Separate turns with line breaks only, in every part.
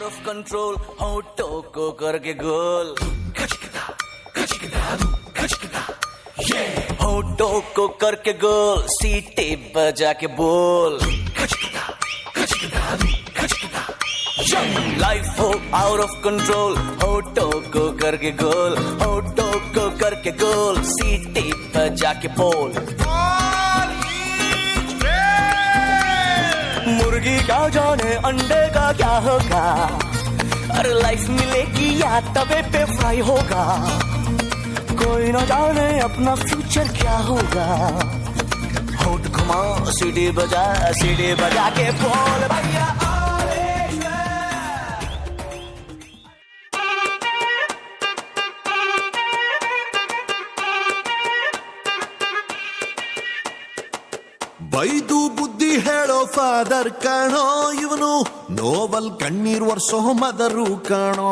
out of control, होठों को करके गोल, होठों को करके गोल, सीटी बजा के बोल, लाइफ हो आउट ऑफ कंट्रोल, होठों को करके गोल, होठों को करके गोल, सीटी बजा के बोल। मुर्गी क्या जाने अंडे का क्या होगा, अरे लाइफ मिलेगी या तवे पे फ्राई होगा, कोई न जाने अपना फ्यूचर क्या होगा। होठ घुमा सीढ़ी बजा के बोल भैया।
ಬೈದು ಬುದ್ಧಿ ಹೇಳೋ ಫಾದರ್ ಕಾಣೋ, ಇವನು ನೋವಲ್ ಕಣ್ಣೀರ್ ವರ್ಷೋ ಮದರು ಕಾಣೋ,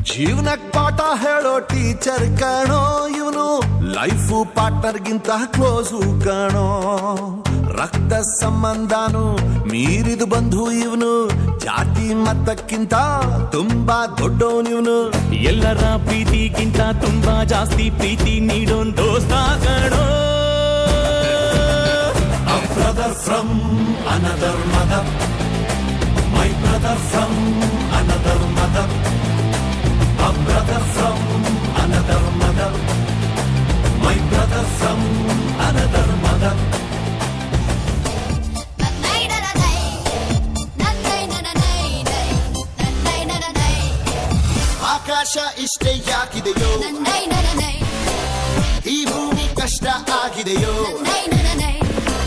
ಜೀವನಕ್ ಪಾಠ ಹೇಳೋ ಟೀಚರ್ ಕಾಣೋ, ಇವನು ಲೈಫು ಪಾರ್ಟ್ನರ್ಗಿಂತ ಕ್ಲೋಸು ಕಾಣೋ, ರಕ್ತ ಸಂಬಂಧನು ಮೀರಿದು ಬಂಧು ಇವನು, ಜಾತಿ ಮತಕ್ಕಿಂತ ತುಂಬಾ ದೊಡ್ಡವನಿವನು,
ಎಲ್ಲರ ಪ್ರೀತಿಗಿಂತ ತುಂಬಾ ಜಾಸ್ತಿ ಪ್ರೀತಿ ನೀಡೋನ್ ದೋಸ್ತ ಕಣೋ.
A brother from another mother, my brother from another mother, a brother from another mother, my brother from another mother. ಆಕಾಶ ಇಷ್ಟೇ ಯಾಕಿದೆಯೋ, ಈ ಭೂಮಿ ಕಷ್ಟ ಆಗಿದೆಯೋ,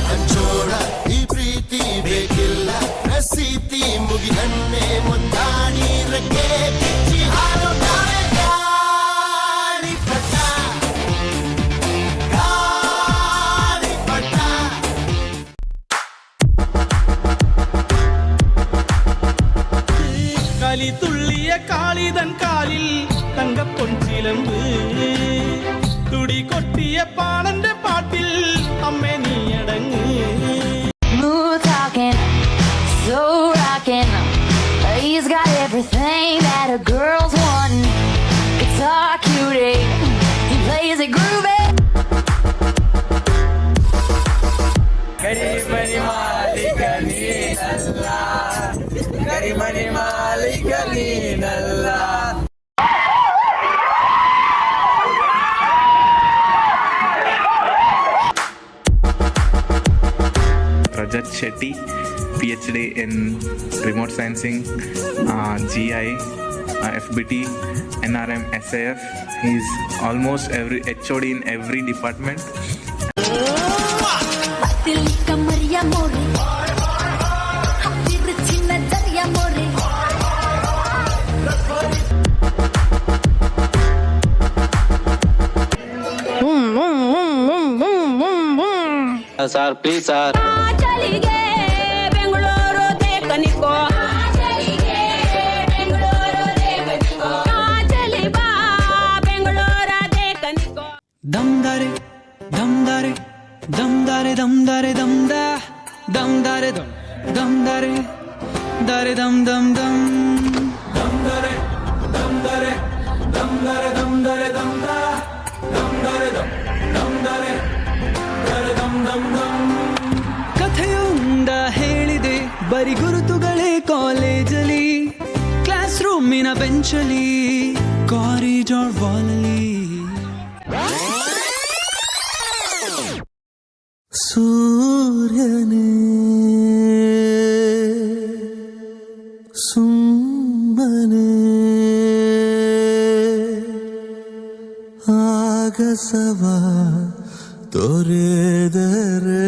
ಹಂಚೋಣ ಈ ಪ್ರೀತಿ ಬೇಕಿಲ್ಲ, ರಸೀತಿ ಮುಗಿದನ್ನೇ ಮುಂದಾಡಿ ರೆಕ್ಕೆ ಕಿಚ್ಚಿ ಹಾಲು ಗಾಳಿಪಟ, ಗಾಳಿಪಟ.
களி துள்ளிய காளிதன் காலில் தங்க பொன்சிலம்பு, துடி கொட்டிய பாணந்த பாட்டில் அம்மே நீ அடங்கு.
Smooth talking, so rocking. He's got everything that a girl's want. Guitar cutie, he plays it groovy.
Karimani malikani Allah, Karimani malikani Allah.
Rajat Shetty, PhD in remote sensing, GI, FBT, NRM, SAF. He's almost every HOD in every department.
Sir, please, sir.
Bengaluru ದೇಕನಿಕೋ, Bengaluru ದೇಕನಿಕೋ.
ದಮ್ದಾರೆ ದಮ್ದಾರೆ ದಮ್ದಾರೆ ದಮ್ದಾರೆ ದಮ್ದ ದಮ್ದಾರೆ ದಮ್ ದಮ್ದಾರೆ ದಾರೆ ದಮ್ ದಮ್ ದಮ್ ದಮ್ದಾರೆ ದಮ್ದಾರೆ ದಮ್ದಾರೆ ದಮ್ದಾರೆ ದಮ್ದ ದಮ್ದಾರೆ ದಮ್ ದಮ್ದಾರೆ ದಾರೆ ದಮ್ ದಮ್ ದಮ್. ಕಥೆಯೊಂದ ಹೇಳಿದೆ ಬರಿ ಗುರುತುಗಳೇ ಕಾಲೇಜಲ್ಲಿ, class ರೂಮಿನ ಬೆಂಚಲ್ಲಿ, corridor ವಾಲಲ್ಲಿ.
ಸೂರ್ಯನೇ ಸುಮ್ಮನೆ ಆಗಸವ ತೊರೆದರೆ